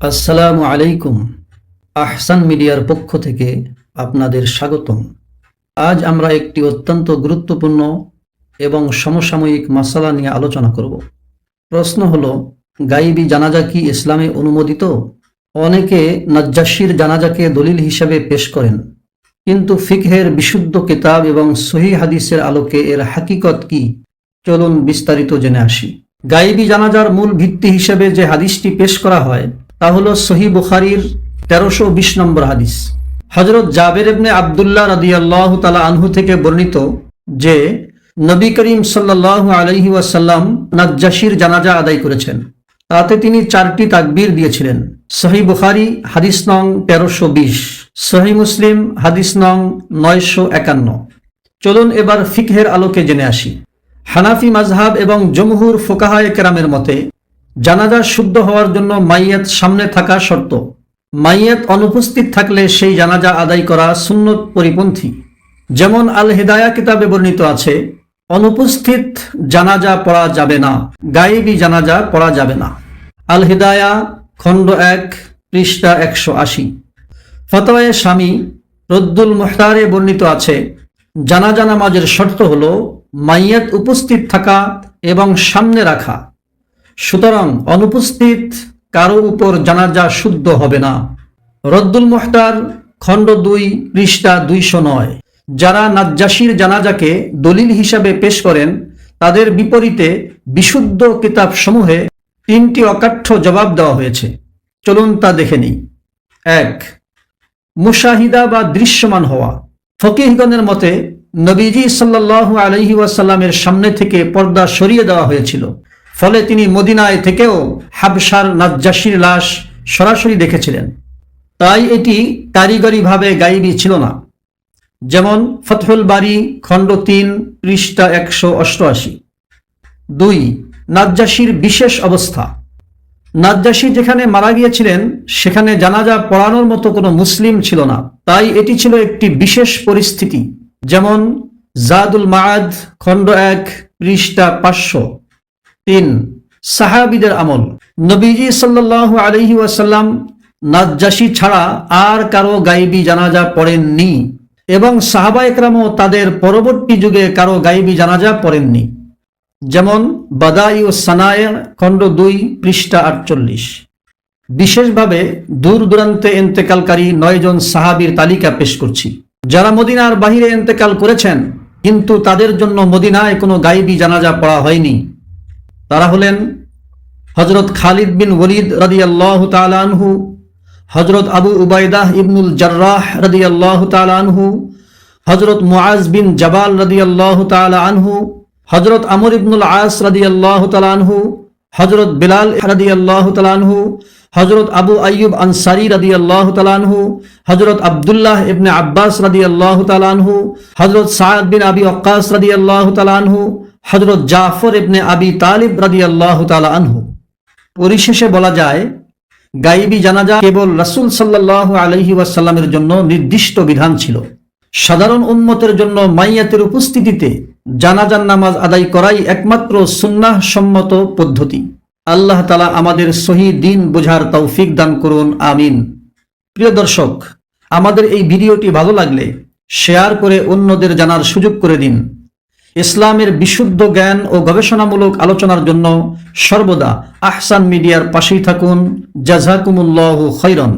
আসসালামু আলাইকুম। আহসান মিডিয়ার পক্ষ থেকে আপনাদের স্বাগতম। আজ আমরা একটি অত্যন্ত গুরুত্বপূর্ণ এবং সমসাময়িক মাসালা নিয়ে আলোচনা করব। প্রশ্ন হলো, গাইবী জানাজা কি ইসলামে অনুমোদিত? অনেকে নাজ্জাশীর জানাজাকে দলিল হিসেবে পেশ করেন, কিন্তু ফিকহের বিশুদ্ধ কিতাব এবং সহিহ হাদিসের আলোকে এর হাকিকত কি, চলুন বিস্তারিত জেনে আসি। গাইবী জানাজার মূল ভিত্তি হিসেবে যে হাদিসটি পেশ করা হয় তা হলো সহিহ বুখারীর 1320 নম্বর হাদিস। হযরত জাবের ইবনে আব্দুল্লাহ রাদিয়াল্লাহু তাআলা আনহু থেকে বর্ণিত যে নবী করিম সাল্লাল্লাহু আলাইহি ওয়াসাল্লাম নাজ্জাশীর জানাজা আদায় করেছেন। তাতে তিনি 4টি তাকবীর দিয়েছিলেন। সহিহ বুখারী হাদিস নং 1320, সহিহ মুসলিম হাদিস নং 951। চলুন এবার ফিকহের আলোকে জেনে আসি। হানাফি মাযহাব এবং জমহুর ফুকাহায়ে কেরামের মতে জানাজা শুদ্ধ হওয়ার জন্য মাইয়াত সামনে থাকা শর্ত। মাইয়াত অনুপস্থিত থাকলে সেই জানাজা আদায় করা সুন্নত পরিপন্থী। যেমন আল হিদায়া কিতাবে বর্ণিত আছে, অনুপস্থিত জানাজা পড়া যাবে না, গায়েবী জানাজা পড়া যাবে না। আল হিদায়া খণ্ড 1 পৃষ্ঠা 180। ফতোয়ায়ে শামী রদ্দুল মুহতারে বর্ণিত আছে, জানাজা নামাজের শর্ত হলো মাইয়াত উপস্থিত থাকা এবং সামনে রাখা। সুতরাং অনুপস্থিত কারো উপর জানাজা শুদ্ধ হবে না। রদ্দুল মুহতার খণ্ড 2 পৃষ্ঠা 209। যারা নাজ্জাশীর জানাজাকে দলিল হিসাবে পেশ করেন তাদের বিপরীতে বিশুদ্ধ কিতাব সমূহে 3টি অকাঠ্য জবাব দেওয়া হয়েছে। চলুন তা দেখে নিই। 1. মুশাহিদা বা দৃশ্যমান হওয়া। ফকিহগণের মতে নবীজি সাল্লাল্লাহু আলাইহি ওয়াসাল্লামের সামনে থেকে পর্দা সরিয়ে দেওয়া হয়েছিল, ফলে তিনি মদিনায় থেকেও হাবশার নাজ্জাশীর লাশ সরাসরি দেখেছিলেন। তাই এটি কারিগরিভাবে গায়েবী ছিল না। যেমন ফতহুল বারী খণ্ড 3 পৃষ্ঠা 188। 2. নাজ্জাশীর বিশেষ অবস্থা। নাজ্জাশী যেখানে মারা গিয়েছিলেন সেখানে জানাজা পড়ানোর মতো কোনো মুসলিম ছিল না, তাই এটি ছিল একটি বিশেষ পরিস্থিতি। যেমন জাদুল মাআদ খণ্ড 1 পৃষ্ঠা 500। 3. সাহাবীদের আমল। নবীজি সাল্লাল্লাহু আলাইহি ওয়াসাল্লাম নাজ্জাশী ছাড়া আর কারো গায়েবী জানাজা পড়েননি এবং সাহাবায়ে কেরামও তাদের পরবর্তী যুগে কারো গায়েবী জানাজা পড়েননি। যেমন বাদাইউস সানায়ে খণ্ড 2 পৃষ্ঠা 48। বিশেষভাবে দূর দূরান্তে ইন্তেকালকারী 9 জন সাহাবীর তালিকা পেশ করছি, যারা মদিনার বাহিরে ইন্তেকাল করেছেন কিন্তু তাদের জন্য মদিনায় কোনো গায়েবী জানাজা পড়া হয়নি। তারা হলেন হযরত খালিদ বিন ওয়ালিদ রাদিয়াল্লাহু তাআলা আনহু, হযরত আবু উবাইদাহ ইবনুল জাররাহ রাদিয়াল্লাহু তাআলা আনহু, হযরত মুআজ বিন জাবাল রাদিয়াল্লাহু তাআলা আনহু, হযরত আমর ইবনুল আস রাদিয়াল্লাহু তাআলা আনহু, হযরত বিলাল রাদিয়াল্লাহু তাআলা আনহু, হযরত আবু আইয়ুব আনসারী রাদিয়াল্লাহু তাআলা আনহু, হযরত আব্দুল্লাহ ইবনে আব্বাস রাদিয়াল্লাহু তাআলা আনহু, হযরত সাদ বিন আবি ওয়াক্কাস রাদিয়াল্লাহু তাআলা আনহু, হযরত জাফর ইবনে আবি তালিব রাদিয়াল্লাহু তাআলা আনহু। পরিশেষে বলা যায়, গায়েবী জানাজা কেবল রাসূল সাল্লাল্লাহু আলাইহি ওয়াসাল্লামের জন্য নির্দিষ্ট বিধান ছিল। সাধারণ উম্মতের জন্য মাইয়াতের উপস্থিতিতে জানাজার নামাজ আদায় করাই একমাত্র সুন্নাহ সম্মত পদ্ধতি। আল্লাহ তাআলা আমাদের সহিহ দ্বীন বোঝার তৌফিক দান করুন, আমিন। প্রিয় দর্শক, আমাদের এই ভিডিওটি ভালো লাগলে শেয়ার করে অন্যদের জানার সুযোগ করে দিন। ইসলামের বিশুদ্ধ জ্ঞান ও গবেষণামূলক আলোচনার জন্য সর্বদা আহসান মিডিয়ার পাশেই থাকুন। জাযাকুমুল্লাহু খাইরান।